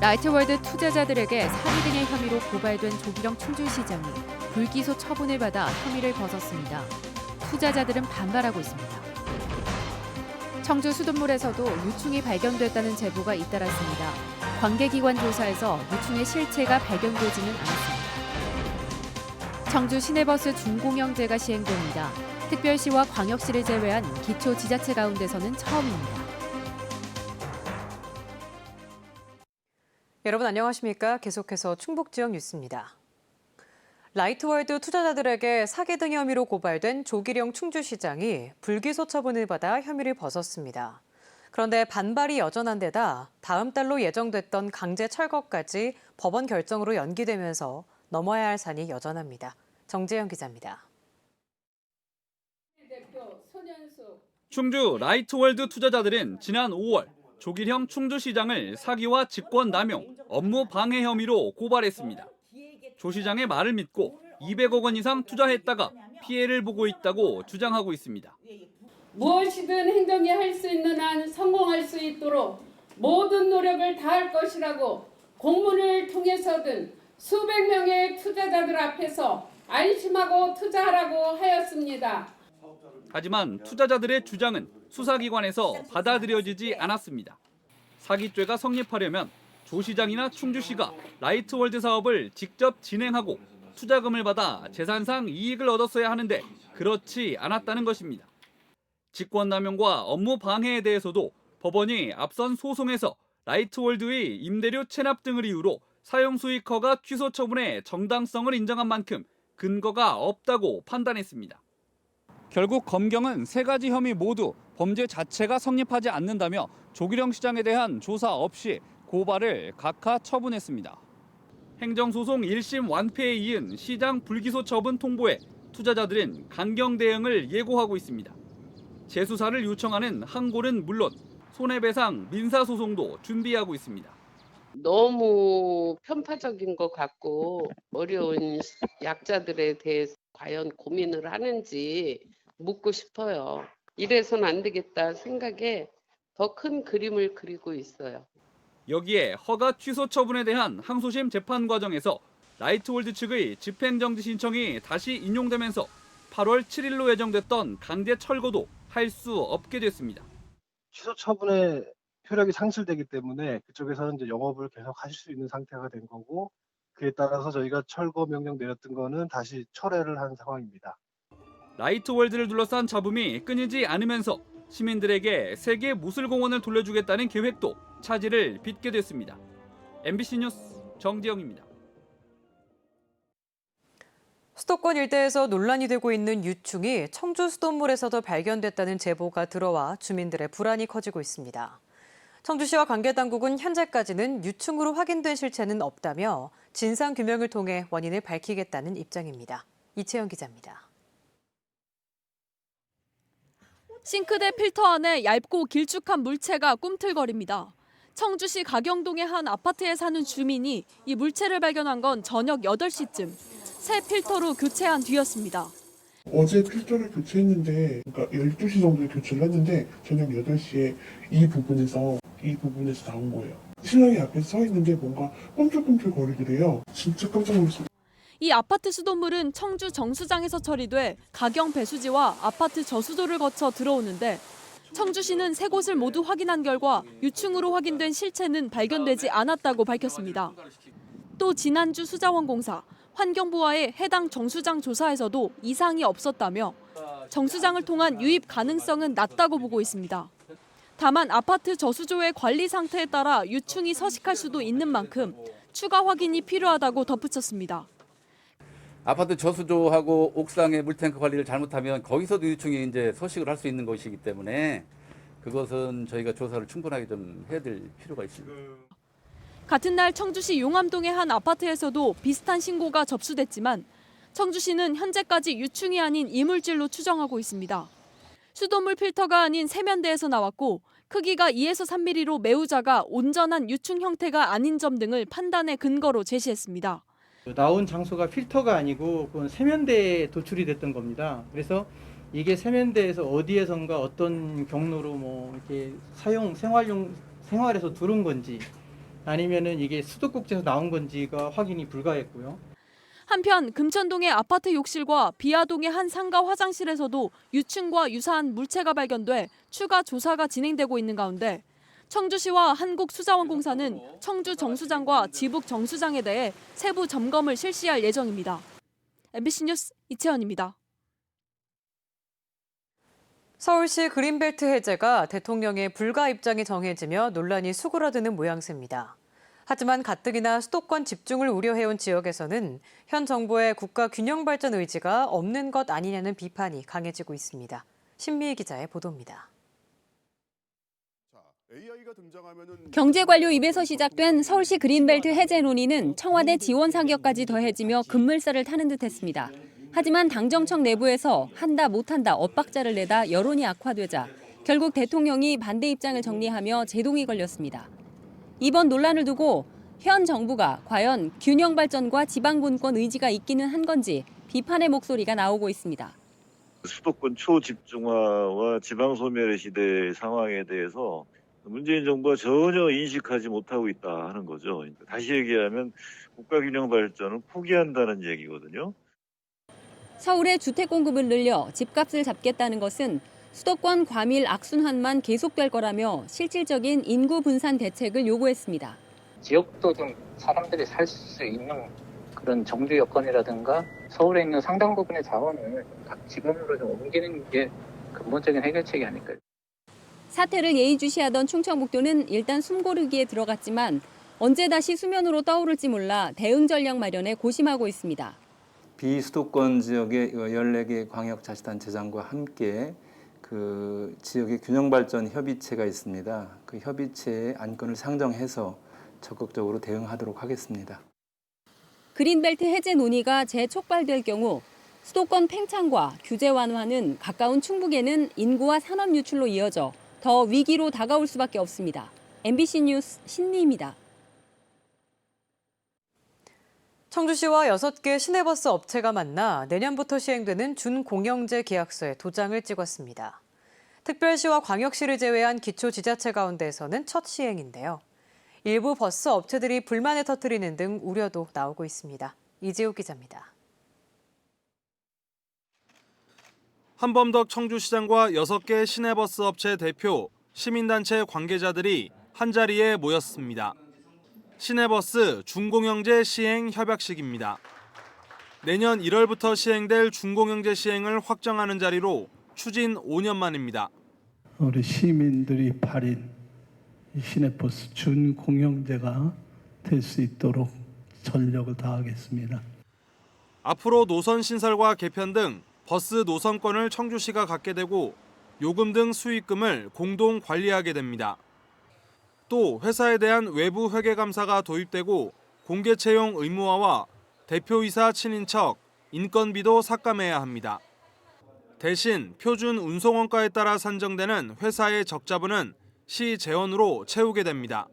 라이트월드 투자자들에게 사기 등의 혐의로 고발된 조기령 충주시장이 불기소 처분을 받아 혐의를 벗었습니다. 투자자들은 반발하고 있습니다. 청주 수돗물에서도 유충이 발견됐다는 제보가 잇따랐습니다. 관계기관 조사에서 유충의 실체가 발견되지는 않았습니다. 청주 시내버스 준공영제가 시행됩니다. 특별시와 광역시를 제외한 기초지자체 가운데서는 처음입니다. 여러분 안녕하십니까? 계속해서 충북 지역 뉴스입니다. 라이트월드 투자자들에게 사기 등 혐의로 고발된 조기령 충주시장이 불기소 처분을 받아 혐의를 벗었습니다. 그런데 반발이 여전한 데다 다음 달로 예정됐던 강제 철거까지 법원 결정으로 연기되면서 넘어야 할 산이 여전합니다. 정재영 기자입니다. 충주 라이트월드 투자자들은 지난 5월 조기령 충주시장을 사기와 직권남용, 업무 방해 혐의로 고발했습니다. 조 시장의 말을 믿고 200억 원 이상 투자했다가 피해를 보고 있다고 주장하고 있습니다. 무엇이든 행정이 할 수 있는 한 성공할 수 있도록 모든 노력을 다할 것이라고 공문을 통해서든 수백 명의 투자자들 앞에서 안심하고 투자하라고 하였습니다. 하지만 투자자들의 주장은 수사기관에서 받아들여지지 않았습니다. 사기죄가 성립하려면 조 시장이나 충주시가 라이트월드 사업을 직접 진행하고 투자금을 받아 재산상 이익을 얻었어야 하는데 그렇지 않았다는 것입니다. 직권남용과 업무 방해에 대해서도 법원이 앞선 소송에서 라이트월드의 임대료 체납 등을 이유로 사용수익 허가 취소 처분의 정당성을 인정한 만큼 근거가 없다고 판단했습니다. 결국 검경은 세 가지 혐의 모두 범죄 자체가 성립하지 않는다며 조기령 시장에 대한 조사 없이 고발을 각하 처분했습니다. 행정소송 1심 완패에 이은 시장 불기소 처분 통보에 투자자들은 강경 대응을 예고하고 있습니다. 재수사를 요청하는 항고는 물론 손해배상 민사소송도 준비하고 있습니다. 너무 편파적인 것 같고 어려운 약자들에 대해서 과연 고민을 하는지 묻고 싶어요. 이래서는 안 되겠다 생각에 더 큰 그림을 그리고 있어요. 여기에 허가 취소 처분에 대한 항소심 재판 과정에서 라이트월드 측의 집행정지 신청이 다시 인용되면서 8월 7일로 예정됐던 강제 철거도 할 수 없게 됐습니다. 취소 처분의 효력이 상실되기 때문에 그쪽에서는 이제 영업을 계속 하실 수 있는 상태가 된 거고, 그에 따라서 저희가 철거 명령 내렸던 거는 다시 철회를 한 상황입니다. 라이트월드를 둘러싼 잡음이 끊이지 않으면서 시민들에게 세계 무술공원을 돌려주겠다는 계획도 차질을 빚게 됐습니다. MBC 뉴스 정지영입니다. 수도권 일대에서 논란이 되고 있는 유충이 청주 수돗물에서도 발견됐다는 제보가 들어와 주민들의 불안이 커지고 있습니다. 청주시와 관계당국은 현재까지는 유충으로 확인된 실체는 없다며 진상규명을 통해 원인을 밝히겠다는 입장입니다. 이채영 기자입니다. 싱크대 필터 안에 얇고 길쭉한 물체가 꿈틀거립니다. 청주시 가경동의 한 아파트에 사는 주민이 이 물체를 발견한 건 저녁 8시쯤. 새 필터로 교체한 뒤였습니다. 어제 필터를 교체했는데, 그러니까 12시 정도에 교체를 했는데 저녁 8시에 이 부분에서 나온 거예요. 신랑이 앞에 서 있는데 뭔가 꿈틀꿈틀 거리더래요. 진짜 깜짝 놀랐어요. 이 아파트 수돗물은 청주 정수장에서 처리돼 가경 배수지와 아파트 저수도를 거쳐 들어오는데 청주시는 세 곳을 모두 확인한 결과 유충으로 확인된 실체는 발견되지 않았다고 밝혔습니다. 또 지난주 수자원공사, 환경부와의 해당 정수장 조사에서도 이상이 없었다며 정수장을 통한 유입 가능성은 낮다고 보고 있습니다. 다만 아파트 저수조의 관리 상태에 따라 유충이 서식할 수도 있는 만큼 추가 확인이 필요하다고 덧붙였습니다. 아파트 저수조하고 옥상의 물탱크 관리를 잘못하면 거기서도 유충이 이제 서식을 할 수 있는 것이기 때문에 그것은 저희가 조사를 충분하게 좀 해야 될 필요가 있습니다. 같은 날 청주시 용암동의 한 아파트에서도 비슷한 신고가 접수됐지만 청주시는 현재까지 유충이 아닌 이물질로 추정하고 있습니다. 수돗물 필터가 아닌 세면대에서 나왔고 크기가 2에서 3mm로 매우 작아 온전한 유충 형태가 아닌 점 등을 판단의 근거로 제시했습니다. 나온 장소가 필터가 아니고 그건 세면대에 도출이 됐던 겁니다. 그래서 이게 세면대에서 어디에선가 어떤 경로로 뭐 이렇게 생활에서 들은 건지 아니면은 이게 수도꼭지에서 나온 건지가 확인이 불가했고요. 한편 금천동의 아파트 욕실과 비아동의 한 상가 화장실에서도 유충과 유사한 물체가 발견돼 추가 조사가 진행되고 있는 가운데 청주시와 한국수자원공사는 청주 정수장과 지북 정수장에 대해 세부 점검을 실시할 예정입니다. MBC 뉴스 이채연입니다. 서울시 그린벨트 해제가 대통령의 불가 입장이 정해지며 논란이 수그러드는 모양새입니다. 하지만 가뜩이나 수도권 집중을 우려해온 지역에서는 현 정부의 국가 균형 발전 의지가 없는 것 아니냐는 비판이 강해지고 있습니다. 신미희 기자의 보도입니다. 경제관료 입에서 시작된 서울시 그린벨트 해제 논의는 청와대 지원 사격까지 더해지며 급물살을 타는 듯했습니다. 하지만 당정청 내부에서 한다 못한다 엇박자를 내다 여론이 악화되자 결국 대통령이 반대 입장을 정리하며 제동이 걸렸습니다. 이번 논란을 두고 현 정부가 과연 균형 발전과 지방분권 의지가 있기는 한 건지 비판의 목소리가 나오고 있습니다. 수도권 초집중화와 지방소멸의 시대 상황에 대해서 문재인 정부가 전혀 인식하지 못하고 있다 하는 거죠. 다시 얘기하면 국가균형 발전을 포기한다는 얘기거든요. 서울의 주택 공급을 늘려 집값을 잡겠다는 것은 수도권 과밀 악순환만 계속될 거라며 실질적인 인구 분산 대책을 요구했습니다. 지역도 좀 사람들이 살 수 있는 그런 정주 여건이라든가 서울에 있는 상당 부분의 자원을 각 지방으로 좀 옮기는 게 근본적인 해결책이 아닐까요? 사태를 예의주시하던 충청북도는 일단 숨고르기에 들어갔지만 언제 다시 수면으로 떠오를지 몰라 대응 전략 마련에 고심하고 있습니다. 비수도권 지역의 14개 광역자치단체장과 함께 그 지역의 균형발전 협의체가 있습니다. 그 협의체의 안건을 상정해서 적극적으로 대응하도록 하겠습니다. 그린벨트 해제 논의가 재촉발될 경우 수도권 팽창과 규제 완화는 가까운 충북에는 인구와 산업 유출로 이어져 더 위기로 다가올 수밖에 없습니다. MBC 뉴스 신미입니다. 청주시와 6개 시내버스 업체가 만나 내년부터 시행되는 준공영제 계약서에 도장을 찍었습니다. 특별시와 광역시를 제외한 기초지자체 가운데에서는 첫 시행인데요. 일부 버스 업체들이 불만을 터뜨리는 등 우려도 나오고 있습니다. 이재욱 기자입니다. 한범덕 청주시장과 6개 시내버스 업체 대표, 시민단체 관계자들이 한자리에 모였습니다. 시내버스 준공영제 시행 협약식입니다. 내년 1월부터 시행될 준공영제 시행을 확정하는 자리로 추진 5년 만입니다. 우리 시민들이 발인 시내버스 준공영제가 될 수 있도록 전력을 다하겠습니다. 앞으로 노선 신설과 개편 등 버스 노선권을 청주시가 갖게 되고 요금 등 수익금을 공동 관리하게 됩니다. 또 회사에 대한 외부 회계 감사가 도입되고 공개 채용 의무화와 대표이사 친인척, 인건비도 삭감해야 합니다. 대신 표준 운송원가에 따라 산정되는 회사의 적자분은 시 재원으로 채우게 됩니다.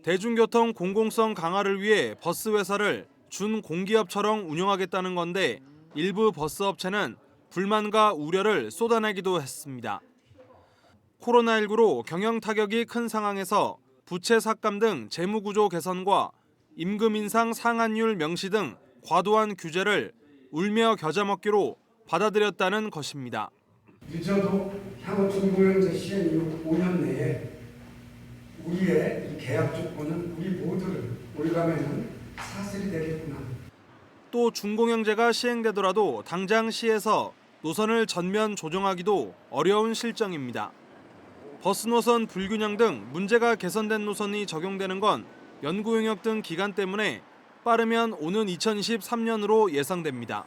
대중교통 공공성 강화를 위해 버스 회사를 준공기업처럼 운영하겠다는 건데 일부 버스 업체는 불만과 우려를 쏟아내기도 했습니다. 코로나19로 경영 타격이 큰 상황에서 부채 삭감 등 재무구조 개선과 임금 인상 상한율 명시 등 과도한 규제를 울며 겨자 먹기로 받아들였다는 것입니다. 늦어도 향후 준공영제 시행 이후 5년 내에 우리의 이 계약 조건은 우리 모두를 올가매는 사슬이 되겠구나. 또 준공영제가 시행되더라도 당장 시에서 노선을 전면 조정하기도 어려운 실정입니다. 버스 노선 불균형 등 문제가 개선된 노선이 적용되는 건 연구 용역 등 기간 때문에 빠르면 오는 2023년으로 예상됩니다.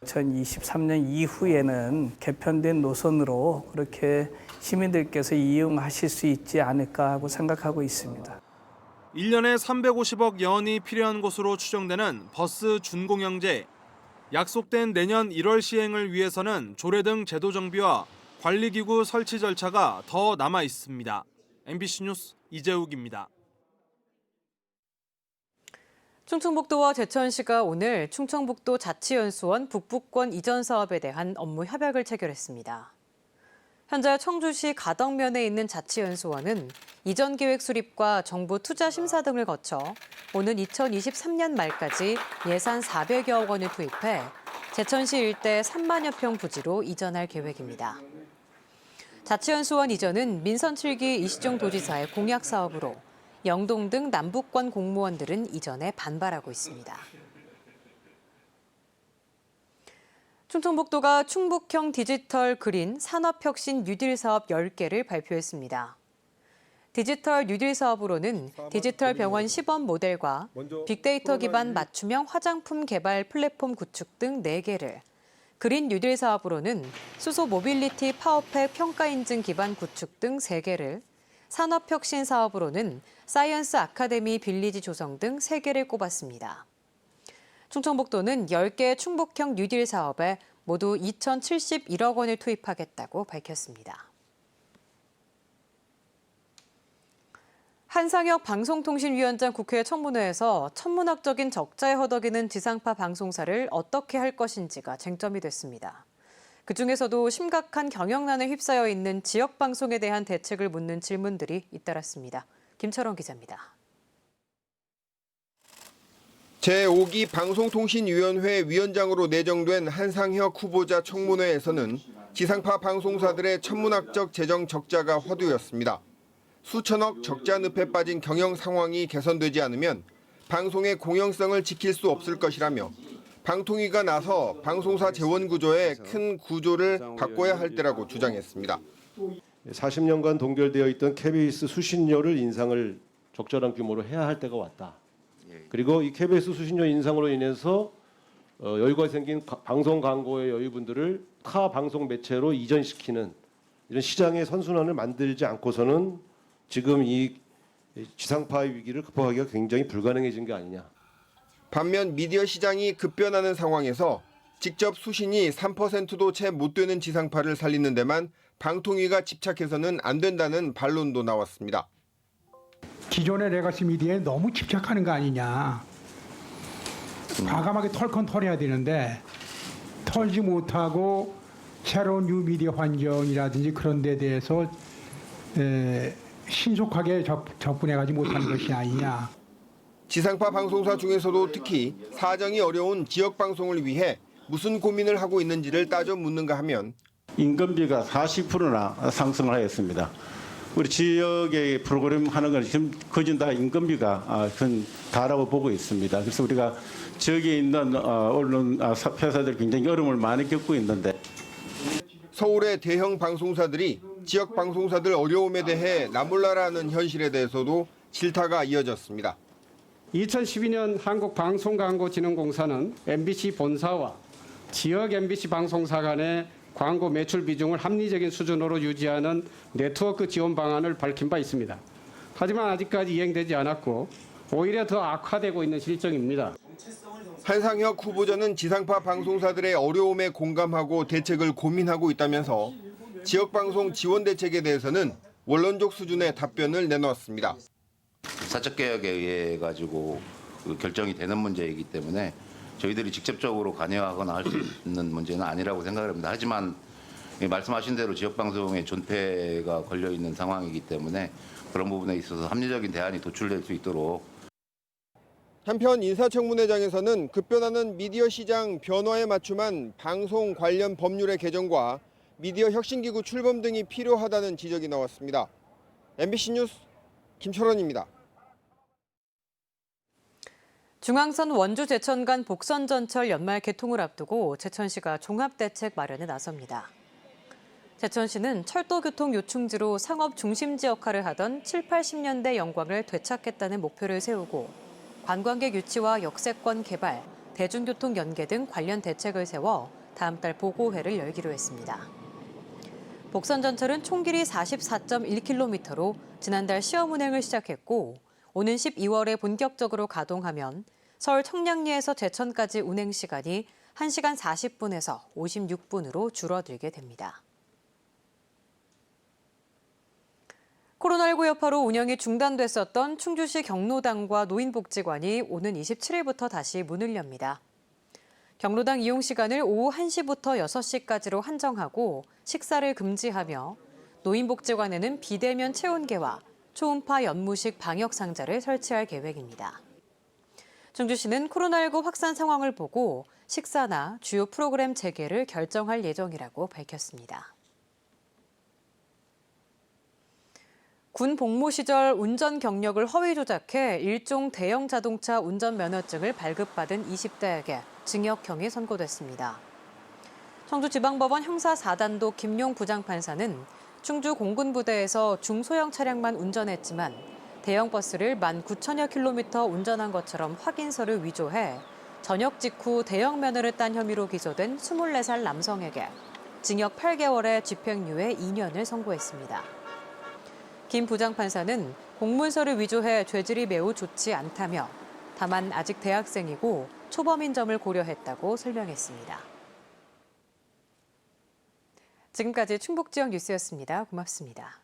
2023년 이후에는 개편된 노선으로 그렇게 시민들께서 이용하실 수 있지 않을까 하고 생각하고 있습니다. 1년에 350억 여원이 필요한 것으로 추정되는 버스 준공영제. 약속된 내년 1월 시행을 위해서는 조례 등 제도 정비와 관리기구 설치 절차가 더 남아 있습니다. MBC 뉴스 이재욱입니다. 충청북도와 제천시가 오늘 충청북도 자치연수원 북부권 이전 사업에 대한 업무 협약을 체결했습니다. 현재 청주시 가덕면에 있는 자치연수원은 이전 계획 수립과 정부 투자 심사 등을 거쳐 오는 2023년 말까지 예산 400여억 원을 투입해 제천시 일대 3만여 평 부지로 이전할 계획입니다. 자치연수원 이전은 민선 7기 이시종 도지사의 공약 사업으로 영동 등 남부권 공무원들은 이전에 반발하고 있습니다. 충청북도가 충북형 디지털 그린 산업혁신 뉴딜 사업 10개를 발표했습니다. 디지털 뉴딜 사업으로는 디지털 병원 시범 모델과 빅데이터 기반 맞춤형 화장품 개발 플랫폼 구축 등 4개를, 그린 뉴딜 사업으로는 수소 모빌리티 파워팩 평가 인증 기반 구축 등 3개를, 산업혁신 사업으로는 사이언스 아카데미 빌리지 조성 등 3개를 꼽았습니다. 충청북도는 10개 충북형 뉴딜 사업에 모두 2,071억 원을 투입하겠다고 밝혔습니다. 한상혁 방송통신위원장 국회 청문회에서 천문학적인 적자에 허덕이는 지상파 방송사를 어떻게 할 것인지가 쟁점이 됐습니다. 그중에서도 심각한 경영난에 휩싸여 있는 지역방송에 대한 대책을 묻는 질문들이 잇따랐습니다. 김철원 기자입니다. 제5기 방송통신위원회 위원장으로 내정된 한상혁 후보자 청문회에서는 지상파 방송사들의 천문학적 재정 적자가 화두였습니다. 수천억 적자 늪에 빠진 경영 상황이 개선되지 않으면 방송의 공영성을 지킬 수 없을 것이라며 방통위가 나서 방송사 재원 구조의 큰 구조를 바꿔야 할 때라고 주장했습니다. 40년간 동결되어 있던 KBS 수신료를 인상을 적절한 규모로 해야 할 때가 왔다. 그리고 이 KBS 수신료 인상으로 인해서 여유가 생긴 방송 광고의 여유분들을 타 방송 매체로 이전시키는 이런 시장의 선순환을 만들지 않고서는 지금 이 지상파의 위기를 극복하기가 굉장히 불가능해진 게 아니냐. 반면 미디어 시장이 급변하는 상황에서 직접 수신이 3%도 채 못 되는 지상파를 살리는 데만 방통위가 집착해서는 안 된다는 반론도 나왔습니다. 기존의 레거시 미디어에 너무 집착하는 거 아니냐. 과감하게 털건 털어야 되는데 털지 못하고 새로운 뉴 미디어 환경이라든지 그런 데 대해서 신속하게 접근해가지 못하는 것이 아니냐. 지상파 방송사 중에서도 특히 사정이 어려운 지역 방송을 위해 무슨 고민을 하고 있는지를 따져 묻는가 하면 인건비가 40%나 상승을 하였습니다. 우리 지역의 프로그램 하는 건 지금 거진 다 인건비가 다라고 보고 있습니다. 그래서 우리가 지역에 있는 언론 회사들 굉장히 어려움을 많이 겪고 있는데 서울의 대형 방송사들이 지역 방송사들 어려움에 대해 나몰라라는 현실에 대해서도 질타가 이어졌습니다. 2012년 한국방송광고진흥공사는 MBC 본사와 지역 MBC 방송사 간의 광고 매출 비중을 합리적인 수준으로 유지하는 네트워크 지원 방안을 밝힌 바 있습니다. 하지만 아직까지 이행되지 않았고 오히려 더 악화되고 있는 실정입니다. 한상혁 후보자는 지상파 방송사들의 어려움에 공감하고 대책을 고민하고 있다면서 지역방송 지원 대책에 대해서는 원론적 수준의 답변을 내놓았습니다. 사적개혁에 의해 가지고 결정이 되는 문제이기 때문에 저희들이 직접적으로 관여하거나 할 수 있는 문제는 아니라고 생각을 합니다. 하지만 말씀하신 대로 지역방송의 존폐가 걸려있는 상황이기 때문에 그런 부분에 있어서 합리적인 대안이 도출될 수 있도록. 한편 인사청문회장에서는 급변하는 미디어 시장 변화에 맞춤한 방송 관련 법률의 개정과 미디어 혁신기구 출범 등이 필요하다는 지적이 나왔습니다. MBC 뉴스 김철원입니다. 중앙선 원주 제천 간 복선 전철 연말 개통을 앞두고 제천시가 종합대책 마련에 나섭니다. 제천시는 철도교통 요충지로 상업 중심지 역할을 하던 7, 80년대 영광을 되찾겠다는 목표를 세우고 관광객 유치와 역세권 개발, 대중교통 연계 등 관련 대책을 세워 다음 달 보고회를 열기로 했습니다. 복선 전철은 총 길이 44.1km로 지난달 시험 운행을 시작했고 오는 12월에 본격적으로 가동하면 서울 청량리에서 제천까지 운행 시간이 1시간 40분에서 56분으로 줄어들게 됩니다. 코로나19 여파로 운영이 중단됐었던 충주시 경로당과 노인복지관이 오는 27일부터 다시 문을 엽니다. 경로당 이용 시간을 오후 1시부터 6시까지로 한정하고 식사를 금지하며 노인복지관에는 비대면 체온계와 초음파 연무식 방역 상자를 설치할 계획입니다. 충주시는 코로나19 확산 상황을 보고 식사나 주요 프로그램 재개를 결정할 예정이라고 밝혔습니다. 군 복무 시절 운전 경력을 허위 조작해 일종 대형 자동차 운전면허증을 발급받은 20대에게 징역형이 선고됐습니다. 청주지방법원 형사 4단도 김용 부장판사는 충주 공군부대에서 중소형 차량만 운전했지만 대형 버스를 19,000여 킬로미터 운전한 것처럼 확인서를 위조해 전역 직후 대형 면허를 딴 혐의로 기소된 24살 남성에게 징역 8개월에 집행유예 2년을 선고했습니다. 김 부장판사는 공문서를 위조해 죄질이 매우 좋지 않다며 다만 아직 대학생이고 초범인 점을 고려했다고 설명했습니다. 지금까지 충북 지역 뉴스였습니다. 고맙습니다.